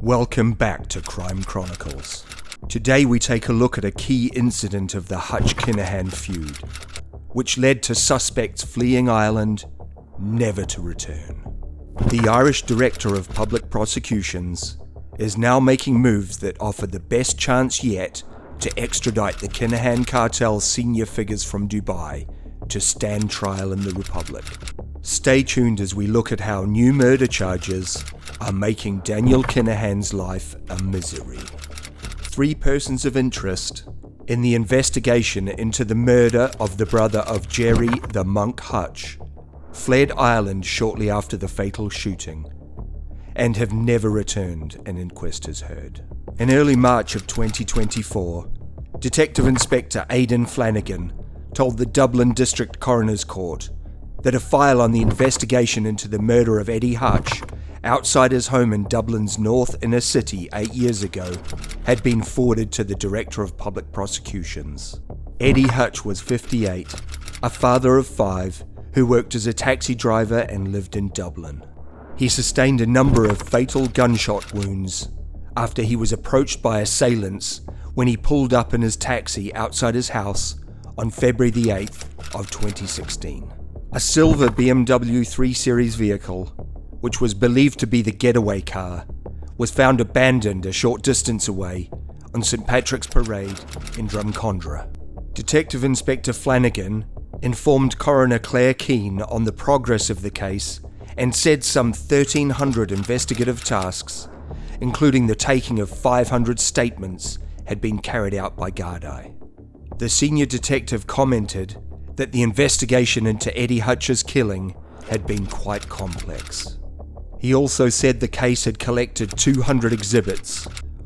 Welcome back to Crime Chronicles. Today we take a look at a key incident of the Hutch-Kinahan feud, which led to suspects fleeing Ireland, never to return. The Irish Director of Public Prosecutions is now making moves that offer the best chance yet to extradite the Kinahan cartel's senior figures from Dubai to stand trial in the Republic. Stay tuned as we look at how new murder charges are making Daniel Kinahan's life a misery. 3 persons of interest in the investigation into the murder of the brother of Gerry The Monk Hutch fled Ireland shortly after the fatal shooting and have never returned, an inquest has heard. In early March of 2024, Detective Inspector Aidan Flanagan told the Dublin District Coroner's Court that a file on the investigation into the murder of Eddie Hutch outside his home in Dublin's North Inner City 8 years ago had been forwarded to the Director of Public Prosecutions. Eddie Hutch was 58, a father of 5, who worked as a taxi driver and lived in Dublin. He sustained a number of fatal gunshot wounds after he was approached by assailants when he pulled up in his taxi outside his house on February the 8th of 2016. A silver BMW 3 Series vehicle, which was believed to be the getaway car, was found abandoned a short distance away on St. Patrick's Parade in Drumcondra. Detective Inspector Flanagan informed Coroner Claire Keane on the progress of the case and said some 1,300 investigative tasks, including the taking of 500 statements, had been carried out by Gardaí. The senior detective commented that the investigation into Eddie Hutch's killing had been quite complex. He also said the case had collected 200 exhibits,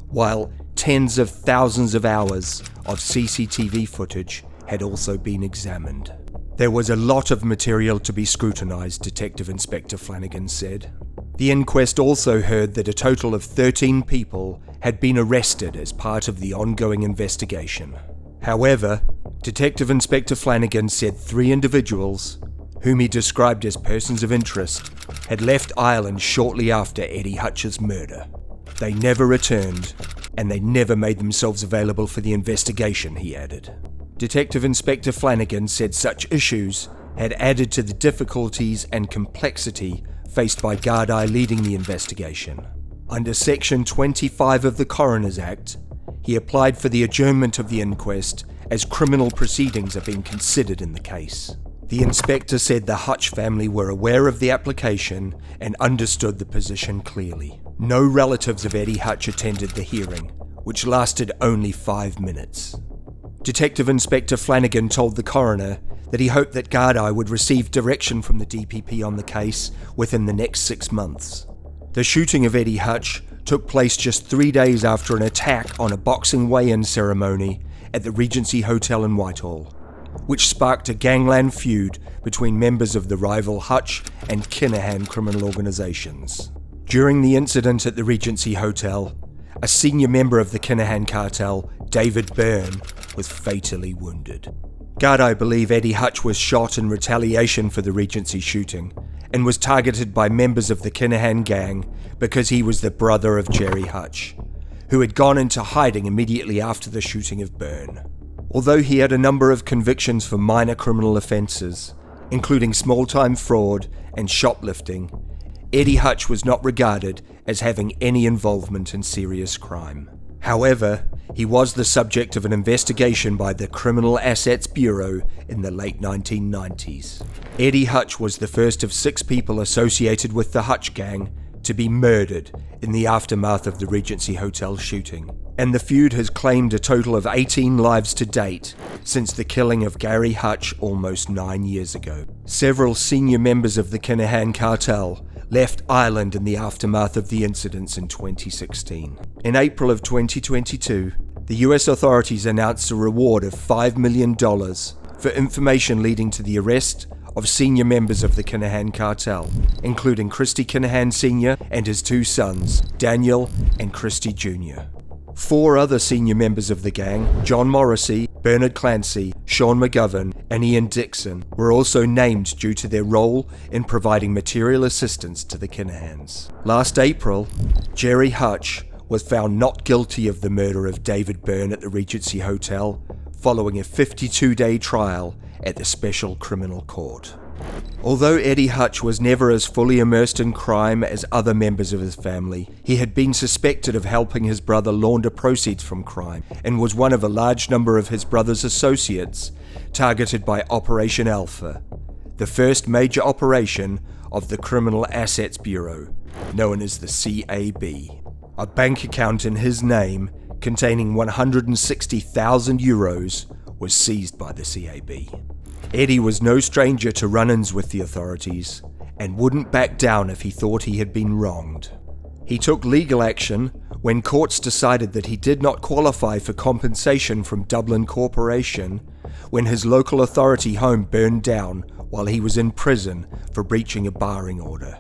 while tens of thousands of hours of CCTV footage had also been examined. There was a lot of material to be scrutinized, Detective Inspector Flanagan said. The inquest also heard that a total of 13 people had been arrested as part of the ongoing investigation. However, Detective Inspector Flanagan said 3 individuals, whom he described as persons of interest, had left Ireland shortly after Eddie Hutch's murder. They never returned, and they never made themselves available for the investigation, he added. Detective Inspector Flanagan said such issues had added to the difficulties and complexity faced by Gardaí leading the investigation. Under Section 25 of the Coroner's Act, he applied for the adjournment of the inquest as criminal proceedings are being considered in the case. The inspector said the Hutch family were aware of the application and understood the position clearly. No relatives of Eddie Hutch attended the hearing, which lasted only 5 minutes. Detective Inspector Flanagan told the coroner that he hoped that Gardaí would receive direction from the DPP on the case within the next 6 months. The shooting of Eddie Hutch took place just 3 days after an attack on a boxing weigh-in ceremony at the Regency Hotel in Whitehall, which sparked a gangland feud between members of the rival Hutch and Kinahan criminal organizations. During the incident at the Regency Hotel, a senior member of the Kinahan cartel, David Byrne, was fatally wounded. Gardaí believe Eddie Hutch was shot in retaliation for the Regency shooting and was targeted by members of the Kinahan gang because he was the brother of Gerry Hutch, who had gone into hiding immediately after the shooting of Byrne. Although he had a number of convictions for minor criminal offences, including small-time fraud and shoplifting, Eddie Hutch was not regarded as having any involvement in serious crime. However, he was the subject of an investigation by the Criminal Assets Bureau in the late 1990s. Eddie Hutch was the first of 6 people associated with the Hutch gang to be murdered in the aftermath of the Regency Hotel shooting, and the feud has claimed a total of 18 lives to date since the killing of Gerry Hutch almost 9 years ago. Several senior members of the Kinahan cartel left Ireland in the aftermath of the incidents in 2016. In April of 2022, the US authorities announced a reward of $5 million for information leading to the arrest of senior members of the Kinahan cartel, including Christy Kinahan Sr. and his 2 sons, Daniel and Christy Jr. 4 other senior members of the gang, John Morrissey, Bernard Clancy, Sean McGovern, and Ian Dixon, were also named due to their role in providing material assistance to the Kinahans. Last April, Gerry Hutch was found not guilty of the murder of David Byrne at the Regency Hotel following a 52-day trial at the Special Criminal Court. Although Eddie Hutch was never as fully immersed in crime as other members of his family, he had been suspected of helping his brother launder proceeds from crime and was one of a large number of his brother's associates targeted by Operation Alpha, the first major operation of the Criminal Assets Bureau, known as the CAB. A bank account in his name containing 160,000 euros was seized by the CAB. Eddie was no stranger to run-ins with the authorities and wouldn't back down if he thought he had been wronged. He took legal action when courts decided that he did not qualify for compensation from Dublin Corporation when his local authority home burned down while he was in prison for breaching a barring order.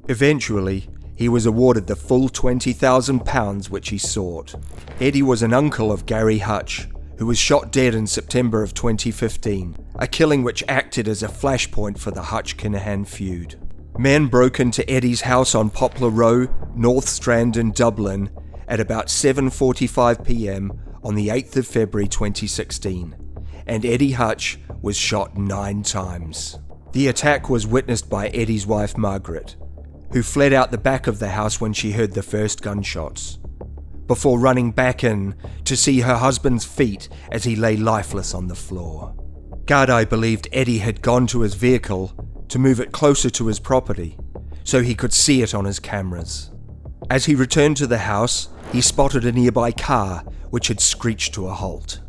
Eventually, he was awarded the full £20,000 which he sought. Eddie was an uncle of Gerry Hutch, who was shot dead in September of 2015, a killing which acted as a flashpoint for the Hutch-Kinahan feud. Men broke into Eddie's house on Poplar Row, North Strand in Dublin at about 7:45 p.m. on the 8th of February 2016, and Eddie Hutch was shot 9 times. The attack was witnessed by Eddie's wife Margaret, who fled out the back of the house when she heard the first gunshots, before running back in to see her husband's feet as he lay lifeless on the floor. Gardai believed Eddie had gone to his vehicle to move it closer to his property, so he could see it on his cameras. As he returned to the house, he spotted a nearby car which had screeched to a halt.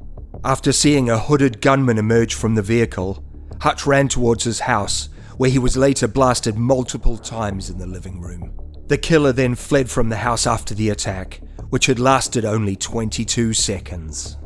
After seeing a hooded gunman emerge from the vehicle, Hutch ran towards his house, where he was later blasted multiple times in the living room. The killer then fled from the house after the attack, which had lasted only 22 seconds.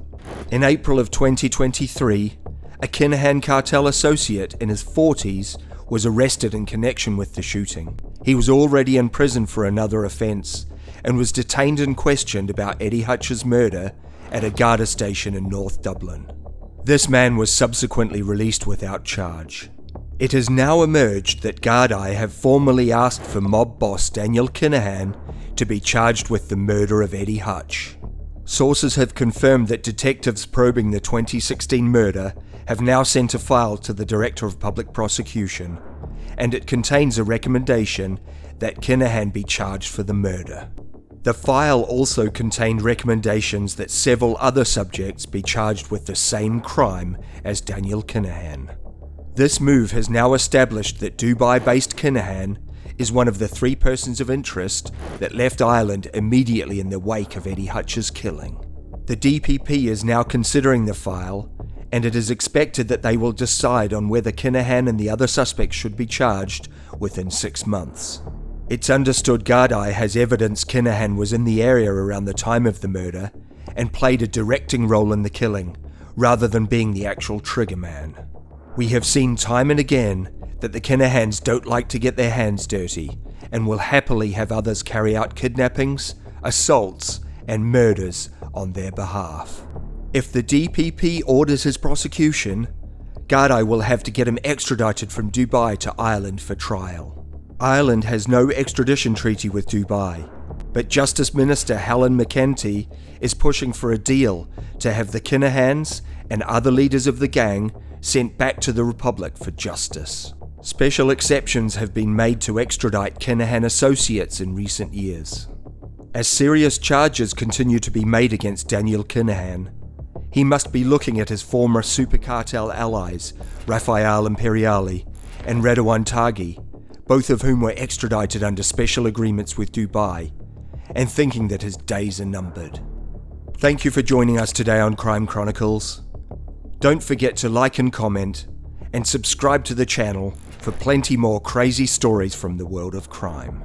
In April of 2023, a Kinahan cartel associate in his 40s was arrested in connection with the shooting. He was already in prison for another offence and was detained and questioned about Eddie Hutch's murder at a Garda station in North Dublin. This man was subsequently released without charge. It has now emerged that Gardai have formally asked for mob boss Daniel Kinahan to be charged with the murder of Eddie Hutch. Sources have confirmed that detectives probing the 2016 murder have now sent a file to the Director of Public Prosecution, and it contains a recommendation that Kinahan be charged for the murder. The file also contained recommendations that several other subjects be charged with the same crime as Daniel Kinahan. This move has now established that Dubai-based Kinahan is one of the 3 persons of interest that left Ireland immediately in the wake of Eddie Hutch's killing. The DPP is now considering the file, and it is expected that they will decide on whether Kinahan and the other suspects should be charged within 6 months. It's understood Gardai has evidence Kinahan was in the area around the time of the murder and played a directing role in the killing, rather than being the actual trigger man. We have seen time and again that the Kinahans don't like to get their hands dirty and will happily have others carry out kidnappings, assaults, and murders on their behalf. If the DPP orders his prosecution, Gardai will have to get him extradited from Dubai to Ireland for trial. Ireland has no extradition treaty with Dubai, but Justice Minister Helen McEntee is pushing for a deal to have the Kinahans and other leaders of the gang sent back to the Republic for justice. Special exceptions have been made to extradite Kinahan associates in recent years. As serious charges continue to be made against Daniel Kinahan, he must be looking at his former super cartel allies, Rafael Imperiali and Redouane Taghi, both of whom were extradited under special agreements with Dubai, and thinking that his days are numbered. Thank you for joining us today on Crime Chronicles. Don't forget to like and comment, and subscribe to the channel for plenty more crazy stories from the world of crime.